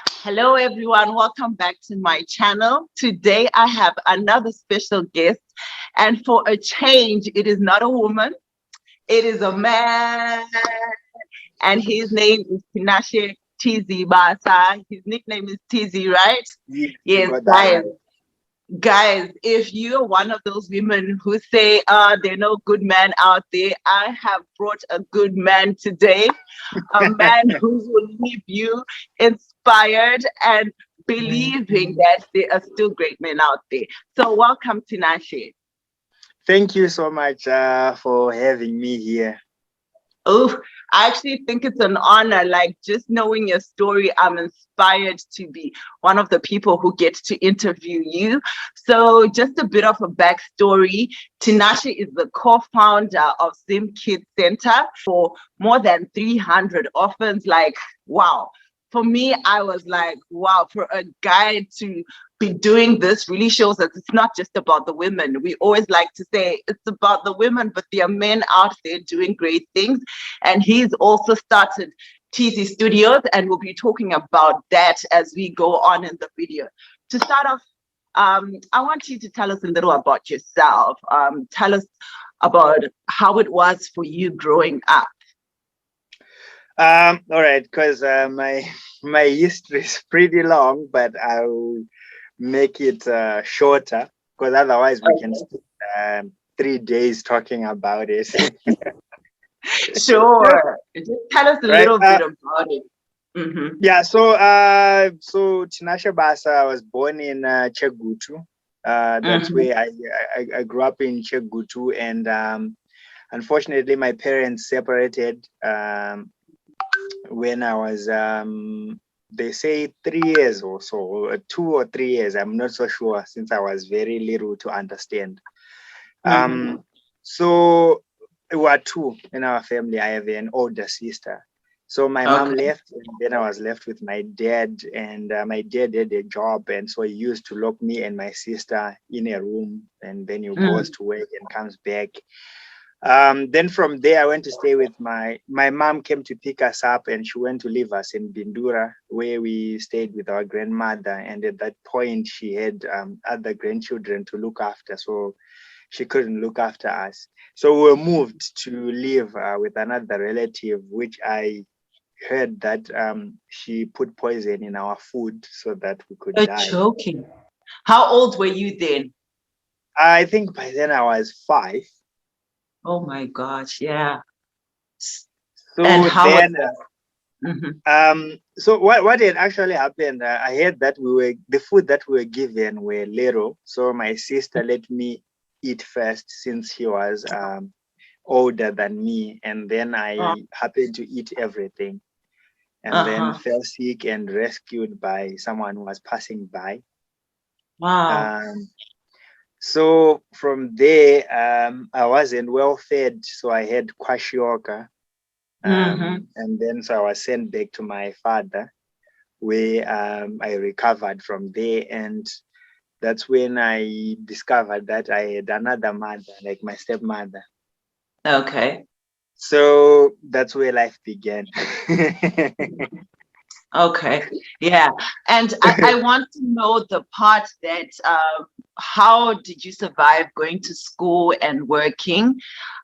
Hello, everyone. Welcome back to my channel. Today, I have another special guest, and for a change, it is not a woman, it is a man, and his name is Tinashe Tizzie Basa. His nickname is Tizzie, right? Yes, you Yes, got that guys. right. Guys, if you're one of those women who say, there are no good men out there, I have brought a good man today, a man who will leave you inspired and believing that there are still great men out there. So, welcome to Tinashe. Thank you so much for having me here. Oh, I actually think it's an honor. Like, just knowing your story, I'm inspired to be one of the people who get to interview you. So, just a bit of a backstory. Tinashe is the co-founder of Zimkids Center for more than 300 orphans. Like, wow. For me, I was like, wow, for a guy to be doing this really shows that it's not just about the women. We always like to say it's about the women, but there are men out there doing great things. And he's also started TZ Studios, and we'll be talking about that as we go on in the video. To start off, I want you to tell us a little about yourself. Tell us about how it was for you growing up. All right, because my history is pretty long, but I'll make it shorter because otherwise we can spend 3 days talking about it. Sure. Just tell us a Right. little bit about it. Mm-hmm. Yeah. So Tinashe Basa was born in Chegutu. That's Mm-hmm. where I grew up in Chegutu, and unfortunately my parents separated. When I was they say 3 years or so, or 2 or 3 years, I'm not so sure, since I was very little to understand. Mm-hmm. So we were two in our family. I have an older sister. So my mom Okay. left, and then I was left with my dad, and my dad had a job, and so he used to lock me and my sister in a room, and then he goes Mm-hmm. to work and comes back. Then from there, I went to stay with my mom. Came to pick us up, and she went to leave us in Bindura, where we stayed with our grandmother. And at that point, she had other grandchildren to look after, so she couldn't look after us. So we were moved to live with another relative, which I heard that she put poison in our food so that we could You're die. joking. How old were you then? I think by then I was 5. Oh my gosh, yeah. And So how was then that? Mm-hmm. so what had actually happened, I heard that the food that we were given were little. So my sister let me eat first, since she was older than me. And then I happened to eat everything, and then Uh-huh. fell sick and rescued by someone who was passing by. Wow. Um, so from there, I wasn't well fed, so I had kwashioka. Mm-hmm. And then so I was sent back to my father, where I recovered from there. And that's when I discovered that I had another mother, like my stepmother. Okay. So that's where life began. Okay. Yeah. And I want to know the part that how did you survive going to school and working,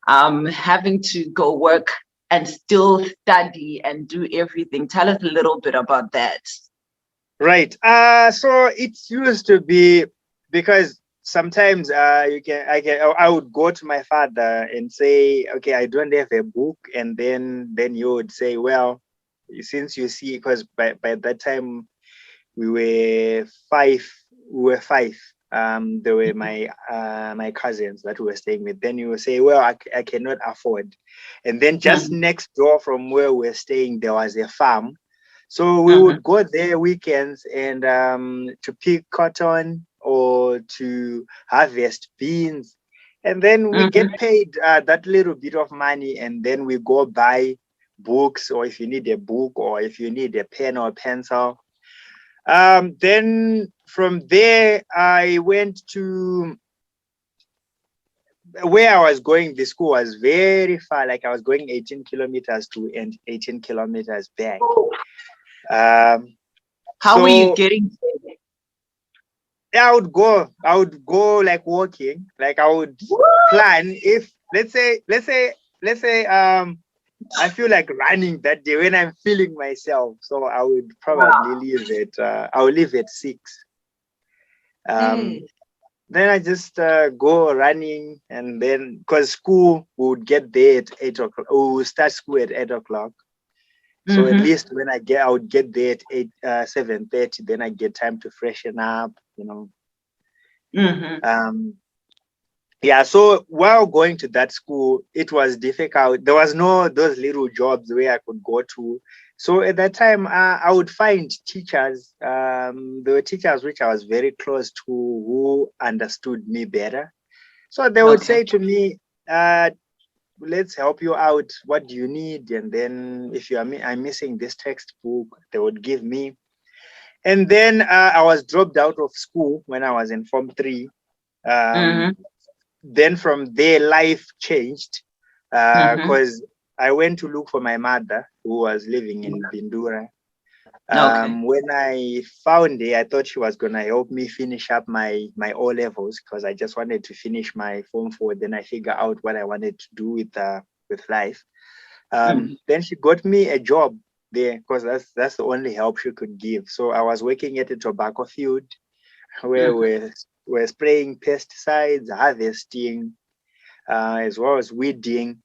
having to go work and still study and do everything? Tell us a little bit about that. Right. So it used to be, because sometimes I would go to my father and say, okay, I don't have a book. And then you would say, well, since you see, because by that time we were five. We were five. There were my cousins that we were staying with. Then you will say, well, I cannot afford. And then just Mhm, next door from where we were staying, there was a farm. So we mhm, would go there weekends, and to pick cotton or to harvest beans. And then we mhm, get paid that little bit of money, and then we go buy books, or if you need a book, or if you need a pen or a pencil. Then from there, I went to where I was going. The school was very far, like I was going 18 kilometers to and 18 kilometers back. Um, How were you So getting there? yeah, I would go like walking. Like I would What? plan if let's say I feel like running that day when I'm feeling myself. So I would probably Wow. leave at I would leave at 6. Um Hey. then I just go running, and then because school we would get there at 8 o'clock. We would start school at 8 o'clock. So at Mm-hmm. least when I would get there at 7:30. Then I get time to freshen up, you know. Mm-hmm. Um, yeah. So while going to that school, it was difficult. There was no those little jobs where I could go to. So at that time, I would find teachers. There were teachers which I was very close to who understood me better. So they would Okay. say to me, let's help you out. What do you need? And then if I'm missing this textbook, they would give me. And then I was dropped out of school when I was in Form 3. Um, Mm-hmm. then from there, life changed Mm-hmm. because I went to look for my mother who was living in Bindura. Okay. When I found her, I thought she was gonna help me finish up my O levels because I just wanted to finish my Form 4. Then I figure out what I wanted to do with life. Mm-hmm. Then she got me a job there because that's the only help she could give. So I was working at a tobacco field where Mm-hmm. we're spraying pesticides, harvesting, as well as weeding.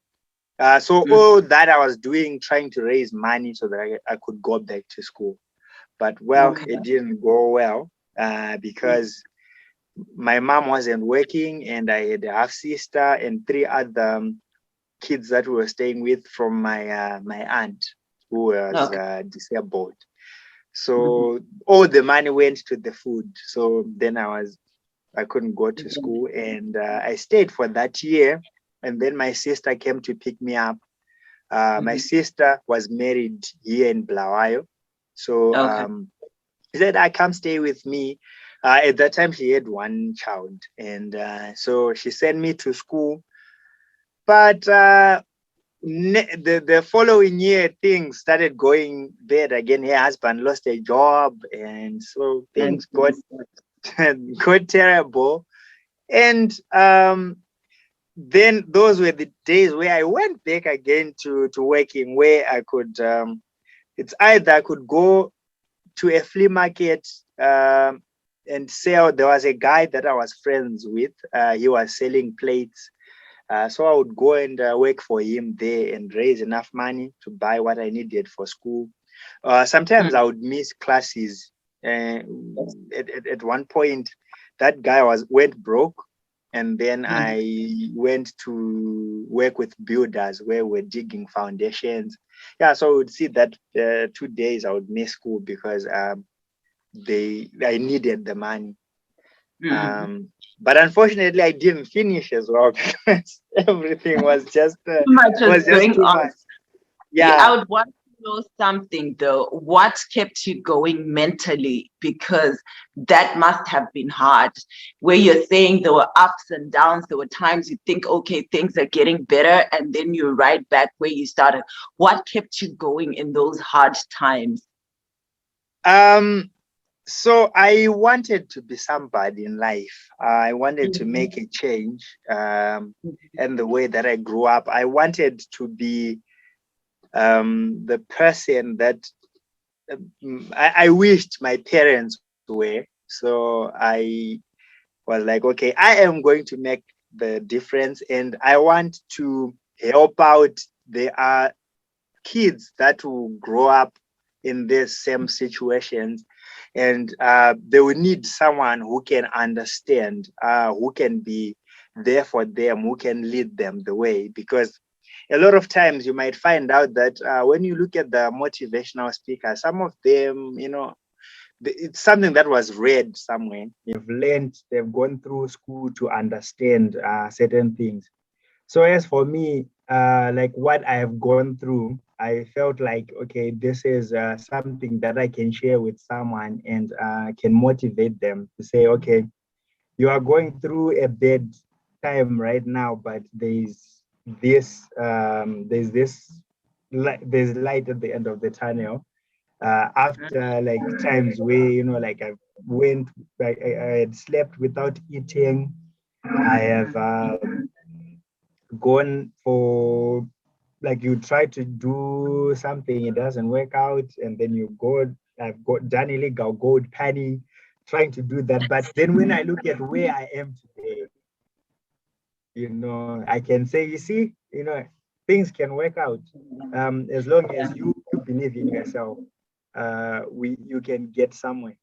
So Mm-hmm. all that I was doing, trying to raise money so that I could go back to school. But well, Okay. it didn't go well because my mom wasn't working, and I had a half sister and 3 other kids that we were staying with from my aunt who was Okay. disabled. Mm-hmm. So all the money went to the food. So then I couldn't go to school, and I stayed for that year. And then my sister came to pick me up. My Mm-hmm. sister was married here in Blawayo. So Okay. she said, I come stay with me. At that time, she had one child. And so she sent me to school. But the following year, things started going bad again. Her husband lost a job. And so Thank things got, you. got terrible. And then those were the days where I went back again to working, where I could, it's either I could go to a flea market and sell. There was a guy that I was friends with. He was selling plates. So I would go and work for him there and raise enough money to buy what I needed for school. Sometimes I would miss classes. At one point, that guy went broke, and then Mm-hmm. I went to work with builders where we're digging foundations. Yeah, so I would see that 2 days I would miss school because I needed the money. Mm-hmm. But unfortunately, I didn't finish as well because everything Too much is was just going too on. much. Yeah, I Yeah. would want to know something though. What kept you going mentally? Because that must have been hard. Where you're saying there were ups and downs, there were times you think, okay, things are getting better, and then you're right back where you started. What kept you going in those hard times? Um. So I wanted to be somebody in life. I wanted to Mhm. make a change. And the way that I grew up, I wanted to be the person that I wished my parents were. So I was like, okay, I am going to make the difference, and I want to help out. There are kids that will grow up in these same situations, and they will need someone who can understand, who can be there for them, who can lead them the way. Because a lot of times you might find out that when you look at the motivational speakers, some of them, it's something that was read somewhere. They've learned, they've gone through school to understand certain things. So as for me, like what I have gone through, I felt like, okay, this is something that I can share with someone and can motivate them to say, okay, you are going through a bad time right now, but there's this, there's light at the end of the tunnel. After like times where, you know, like I had slept without eating. I have gone for, like, you try to do something, it doesn't work out, and then I've got done illegal gold panning, trying to do that. But then when I look at where I am today, you know, I can say, you see, you know, things can work out. As long as you believe in yourself, you can get somewhere.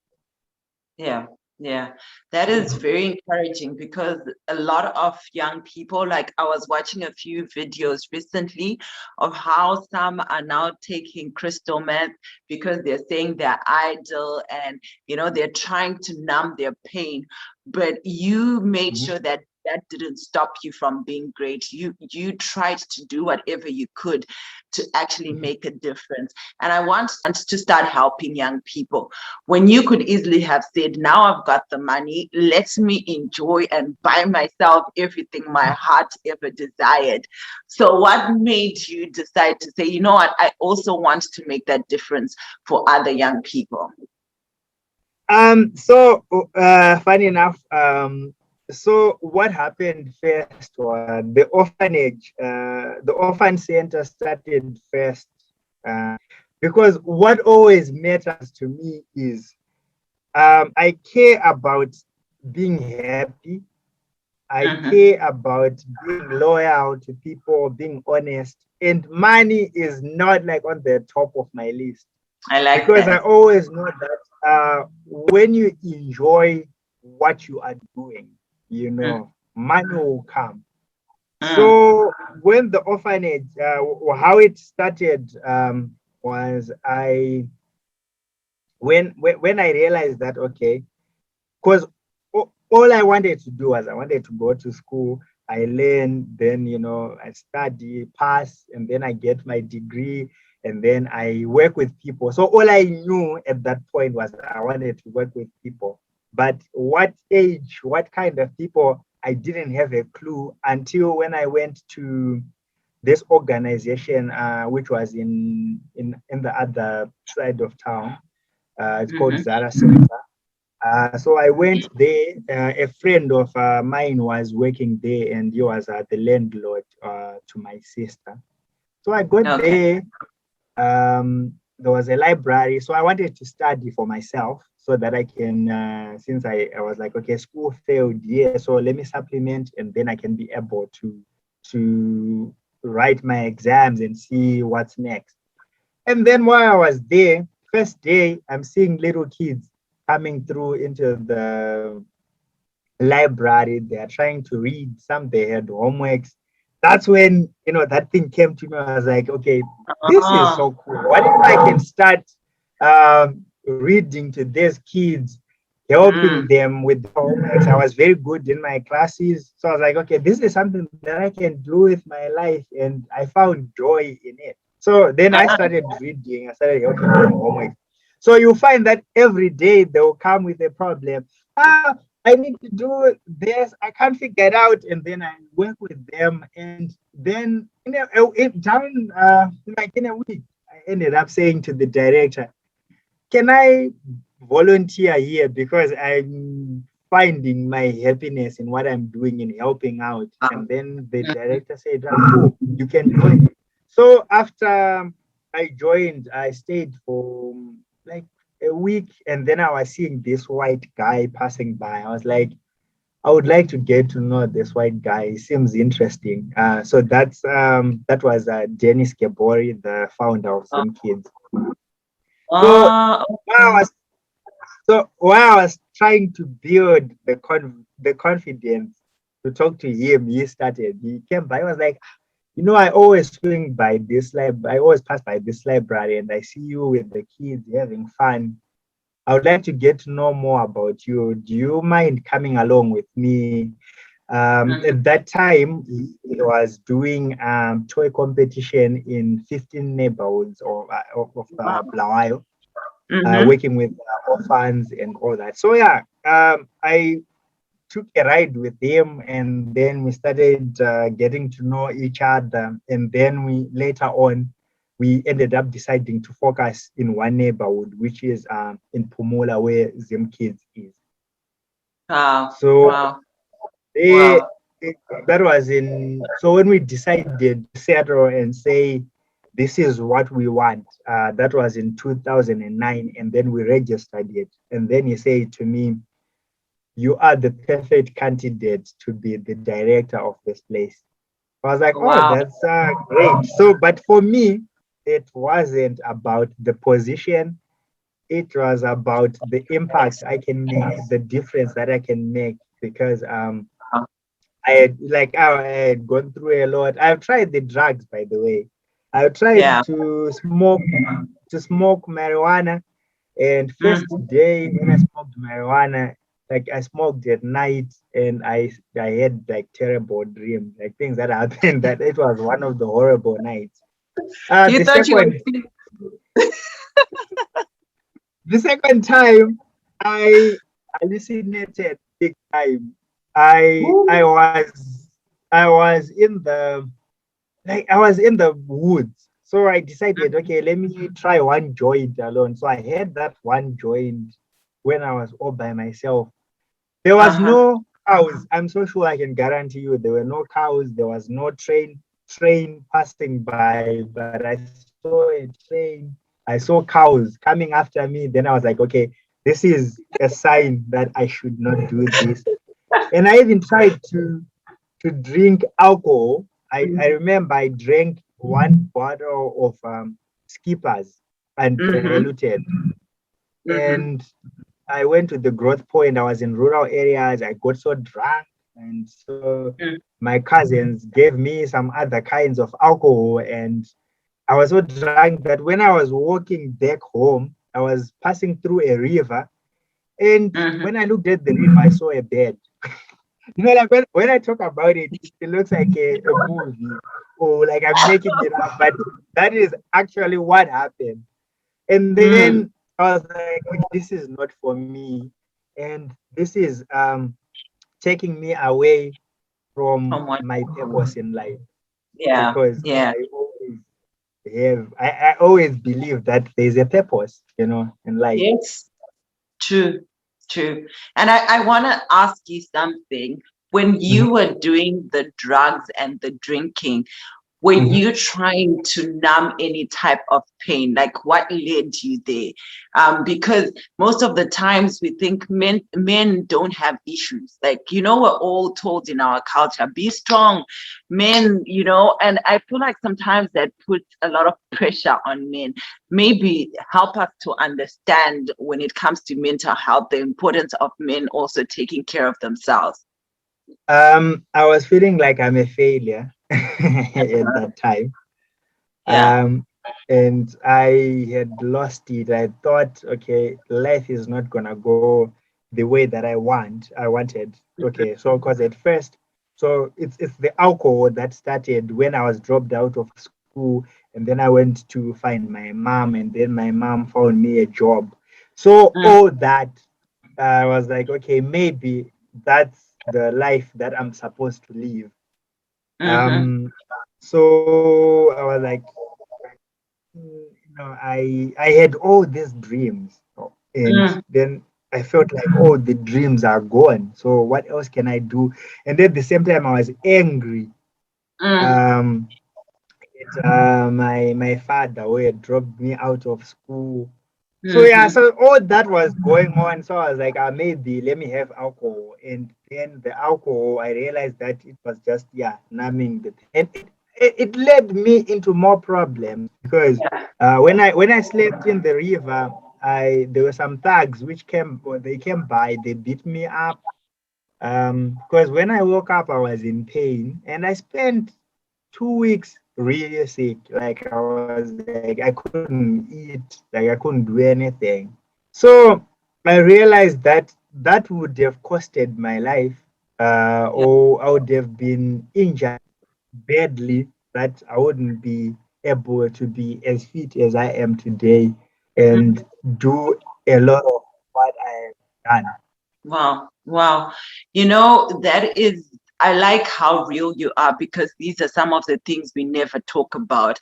Yeah, yeah, that is very encouraging because a lot of young people, like I was watching a few videos recently of how some are now taking crystal meth because they're saying they're idle and they're trying to numb their pain. But you made Mhm. sure that that didn't stop you from being great. You tried to do whatever you could to actually make a difference. And I want to start helping young people when you could easily have said, now I've got the money, let me enjoy and buy myself everything my heart ever desired. So what made you decide to say, you know what, I also want to make that difference for other young people? So funny enough, so what happened first was the orphan center started first, because what always matters to me is, I care about being happy. I Mhm. care about being loyal to people, being honest, and money is not like on the top of my list, I like because I that. always know that when you enjoy what you are doing, you Mm, know, money will come. mm, So when the orphanage, how it started, was when I realized that, okay, because all I wanted to do was I wanted to go to school. I learn, then, you know, I study, pass, and then I get my degree, and then I work with people. So all I knew at that point was I wanted to work with people. But what age, what kind of people, I didn't have a clue until when I went to this organization, which was in the other side of town. It's called mhm. Zara Center. So I went there. A friend of mine was working there, and he was the landlord to my sister. So I got Okay. there. There was a library, so I wanted to study for myself so that I can, since I was like, okay, school failed, yeah, so let me supplement, and then I can be able to write my exams and see what's next. And then while I was there, first day, I'm seeing little kids coming through into the library. They are trying to read. Some they had homeworks. That's when, you know, that thing came to me. I was like, okay, this is Oh. so cool. What if I can start reading to these kids, helping Mm. them with the homeworks? I was very good in my classes. So I was like, okay, this is something that I can do with my life. And I found joy in it. So then I started reading. I started helping them homework. So you find that every day they will come with a problem. I need to do this. I can't figure it out, and then I work with them, and then like in a week, I ended up saying to the director, "Can I volunteer here because I'm finding my happiness in what I'm doing in helping out?" And then the Mhm. director said, "Ah, cool, you can join." So after I joined, I stayed for like a week, and then I was seeing this white guy passing by. I was like, I would like to get to know this white guy. He seems interesting. So that was Dennis Gebori, the founder of Zimkids. So Oh, while I was while I was trying to build the confidence to talk to him, he started. He came by. He was like, you know, I always swing by this lab. I always pass by this library, and I see you with the kids having fun. I would like to get to know more about you. Do you mind coming along with me? At mhm. that time, he was doing toy competition in 15 neighborhoods of Wow. Blawayo, Mhm. working with orphans and all that. So yeah, I took a ride with him, and then we started getting to know each other. And then we later on we ended up deciding to focus in one neighborhood, which is in Pumula, where Zimkids is. Wow. So Wow. they, Wow. that was in, so when we decided to settle and say, this is what we want, that was in 2009, and then we registered it. And then he said to me, you are the perfect candidate to be the director of this place. I was like, oh, Wow. that's great. So, but for me, it wasn't about the position. It was about the impact I can make, the difference that I can make, because I had gone through a lot. I've tried the drugs, by the way. I've tried Yeah. to smoke marijuana. And first Mhm. day when I smoked marijuana, like I smoked at night, and I had like terrible dreams, like things that happened, that it was one of the horrible nights. You The thought you second were. the second time I hallucinated big time. I Ooh. I was I was in the I was in the woods. So I decided, okay, let me try one joint alone. So I had that one joint when I was all by myself. There was Uh-huh. no cows. I'm so sure I can guarantee you there were no cows. There was no train passing by, but I saw a train. I saw cows coming after me. Then I was like, okay, this is a sign that I should not do this. And I even tried to drink alcohol. I remember I drank one bottle of skippers Mm-hmm. undiluted. Mm-hmm. And I went to the growth point. I was in rural areas. I got so drunk. And so my cousins gave me some other kinds of alcohol. And I was so drunk that when I was walking back home, I was passing through a river. And Mm-hmm. when I looked at the river, I saw a bed. You know, like when I talk about it, it looks like a movie or like I'm making it up, but that is actually what happened. And then Mm. I was like, okay, this is not for me. And this is taking me away from From what? my purpose in life, Yeah. because Yeah. I always believe that there's a purpose, in life. Yes. True. True. And I want to ask you something. When you Mhm, were doing the drugs and the drinking, were mhm. you trying to numb any type of pain? Like what led you there? Because most of the times we think men don't have issues. Like, we're all told in our culture, be strong, men, and I feel like sometimes that puts a lot of pressure on men. Maybe help us to understand when it comes to mental health, the importance of men also taking care of themselves. I was feeling like I'm a failure at that time. Yeah. Um, and I had lost it. I thought, okay, life is not gonna go the way that I wanted. Okay, so because at first, so it's the alcohol that started when I was dropped out of school, and then I went to find my mom, and then my mom found me a job. So Mm, all that, I was like, okay, maybe that's the life that I'm supposed to live. mm-hmm, So I was like, I had all these dreams, and mm, then I felt like, oh, the dreams are gone. So what else can I do? And at the same time, I was angry. mm, Um, my father who had dropped me out of school. So yeah, mm-hmm. so all that was going on. So I was like, maybe let me have alcohol. And then the alcohol, I realized that it was just, yeah, numbing the pain. And it led me into more problems, because when I slept in the river, I there were some thugs which came, or they came by, they beat me up. Because when I woke up, I was in pain, and I spent 2 weeks really sick. Like I was like, I couldn't eat, like I couldn't do anything. So I realized that that would have costed my life, Yeah. or I would have been injured badly, that I wouldn't be able to be as fit as I am today and Mm. do a lot of what I have done. Wow. Wow. That is I like how real you are, because these are some of the things we never talk about.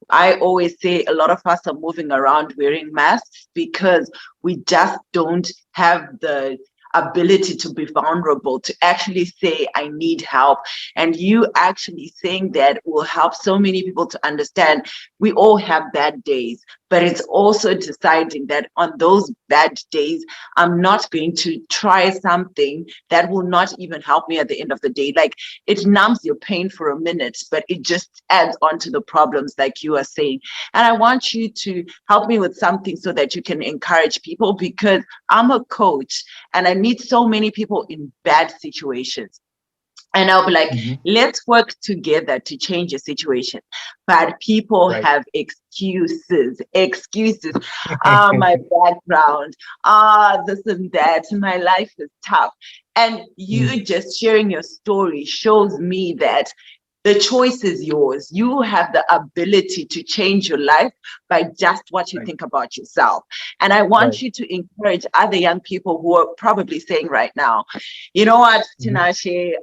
I always say a lot of us are moving around wearing masks because we just don't have the ability to be vulnerable, to actually say, I need help. And you actually saying that will help so many people to understand we all have bad days, but it's also deciding that on those bad days, I'm not going to try something that will not even help me at the end of the day. Like, it numbs your pain for a minute, but it just adds on to the problems, like you are saying. And I want you to help me with something so that you can encourage people, because I'm a coach and I meet so many people in bad situations. And I'll be like, let's work together to change a situation. But people Right. have excuses. My background, this and that. My life is tough. And you just sharing your story shows me that the choice is yours. You have the ability to change your life by just what you think about yourself. And I want you to encourage other young people who are probably saying right now, you know what, Tinashe,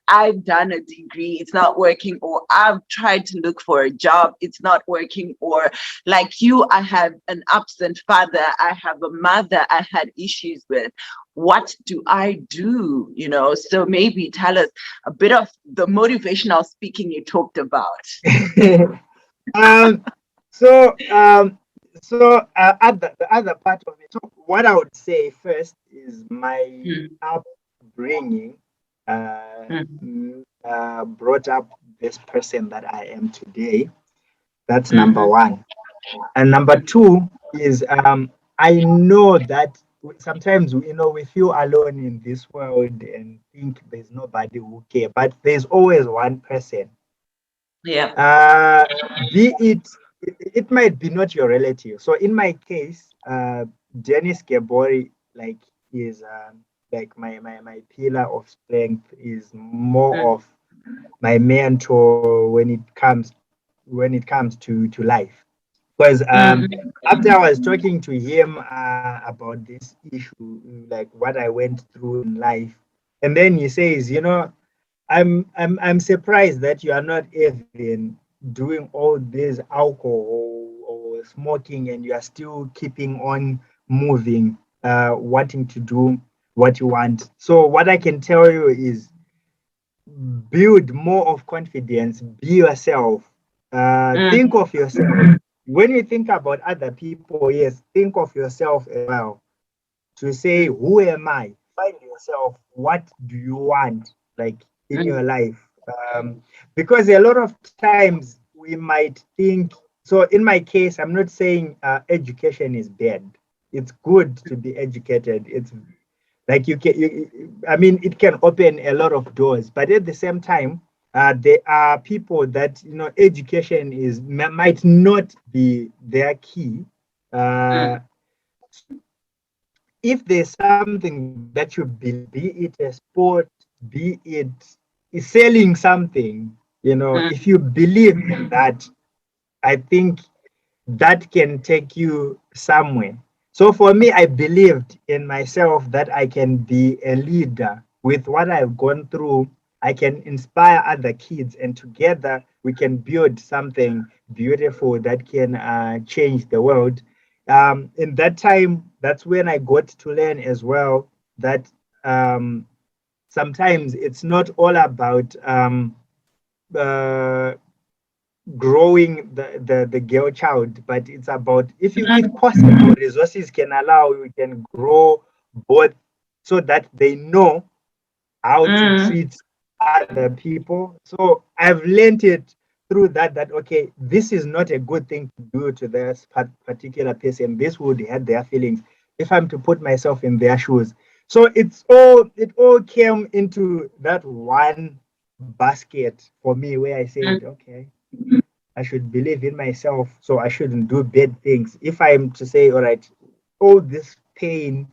I've done a degree, it's not working, or I've tried to look for a job, it's not working, or like you, I have an absent father, I have a mother I had issues with. What do I do? You know, so maybe tell us a bit of the motivational speaking you talked about. um, so the other part of it. So what I would say first is my upbringing brought up this person that I am today. That's number one. And number two is I know that sometimes we feel alone in this world and think there's nobody who care, but there's always one person. Be it might be not your relative. So in my case, Dennis Gebori, like, is like my pillar of strength, is more of my mentor when it comes to life. Because after I was talking to him about this issue, like what I went through in life, and then he says, I'm surprised that you are not even doing all this alcohol or smoking, and you are still keeping on moving, wanting to do what you want. So what I can tell you is build more of confidence, be yourself, think of yourself. When you think about other people, yes, think of yourself as well, to say, who am I? Find yourself. What do you want, like, in your life? Because a lot of times we might think, so in my case, I'm not saying education is bad. It's good to be educated. It's like I mean, it can open a lot of doors, but at the same time, there are people that, education might not be their key. If there's something that you believe, be it a sport, be it selling something, if you believe in that, I think that can take you somewhere. So for me, I believed in myself that I can be a leader. With what I've gone through, I can inspire other kids, and together we can build something beautiful that can change the world. In that time, that's when I got to learn as well that sometimes it's not all about uh, growing the girl child, but it's about, if possible, resources can allow, we can grow both, so that they know how to treat other people. So I've learned it through that okay, this is not a good thing to do to this particular person. This would hurt their feelings if I'm to put myself in their shoes. So it all came into that one basket for me, where I said, okay, I should believe in myself, so I shouldn't do bad things. If I'm to say, all right, all this pain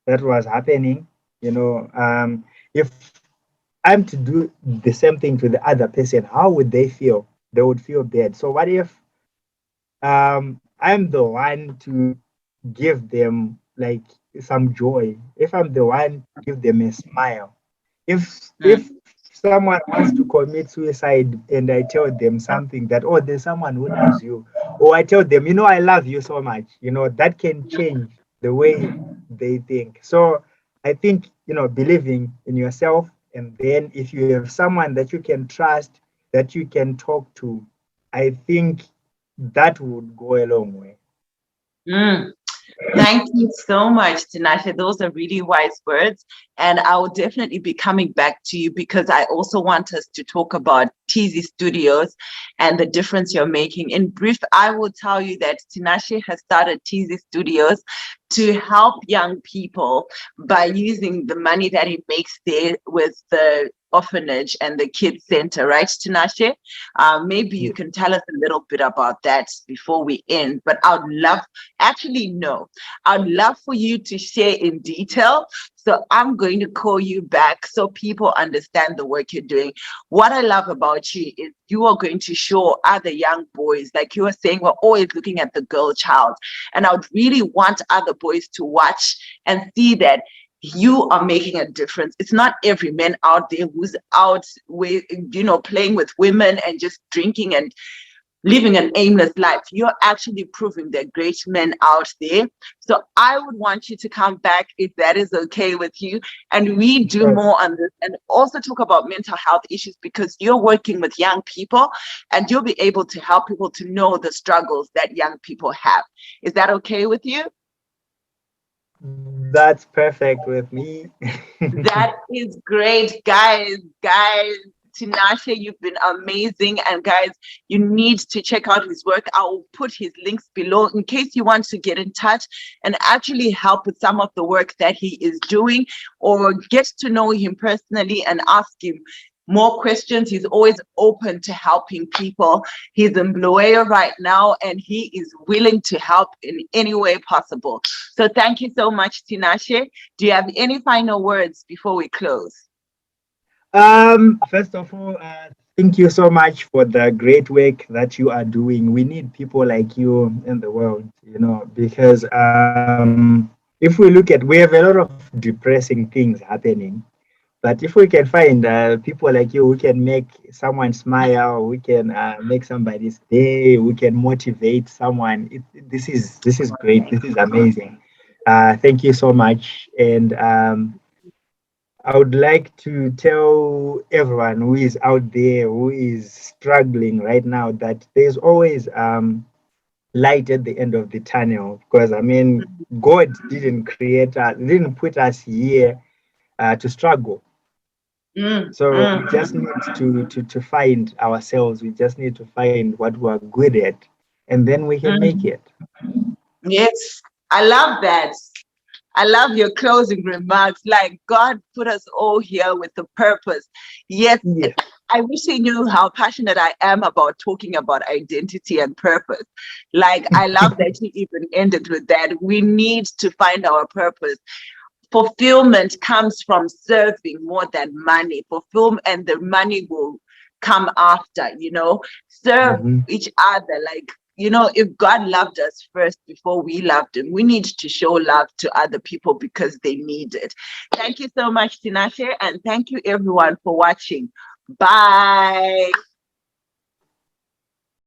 that was happening, if I'm to do the same thing to the other person, how would they feel? They would feel bad. So what if I'm the one to give them, like, some joy? If I'm the one to give them a smile, if someone wants to commit suicide and I tell them something that, oh, there's someone who loves you, or I tell them, I love you so much, that can change the way they think. So I think, believing in yourself, and then if you have someone that you can trust, that you can talk to, I think that would go a long way. Mm. Thank you so much, Tinashe. Those are really wise words. And I will definitely be coming back to you because I also want us to talk about Tizzie Studios and the difference you're making. In brief, I will tell you that Tinashe has started Tizzie Studios to help young people by using the money that he makes there with the orphanage and the kids center, right, Tinashe? Maybe you can tell us a little bit about that before we end, but I'd love for you to share in detail. So I'm going to call you back so people understand the work you're doing. What I love about you is you are going to show other young boys, like you were saying, we're always looking at the girl child. And I would really want other boys to watch and see that you are making a difference. It's not every man out there who's out with, playing with women and just drinking and living an aimless life. You're actually proving there are great men out there. So I would want you to come back if that is okay with you. And we do more on this and also talk about mental health issues because you're working with young people and you'll be able to help people to know the struggles that young people have. Is that okay with you? That's perfect with me. That is great, guys. Tinashe, you've been amazing. And guys, you need to check out his work. I will put his links below in case you want to get in touch and actually help with some of the work that he is doing or get to know him personally and ask him more questions. He's always open to helping people. He's in Bulawayo right now and he is willing to help in any way possible. So thank you so much, Tinashe. Do you have any final words before we close? First of all, thank you so much for the great work that you are doing. We need people like you in the world, because if we look at, we have a lot of depressing things happening. But if we can find people like you who can make someone smile, we can make somebody's day, we can motivate someone. This is great. This is amazing. Thank you so much. And I would like to tell everyone who is out there, who is struggling right now, that there's always light at the end of the tunnel. Because God didn't create us, didn't put us here to struggle. So we just need to find ourselves. We just need to find what we're good at, and then we can make it. Yes, I love that. I love your closing remarks. Like God put us all here with a purpose. Yes, Yeah. I wish he knew how passionate I am about talking about identity and purpose. Like I love that you even ended with that. We need to find our purpose. Fulfillment comes from serving more than money. Fulfillment and the money will come after, serve each other. Like, if God loved us first before we loved him, we need to show love to other people because they need it. Thank you so much, Tinashe, and thank you everyone for watching. Bye.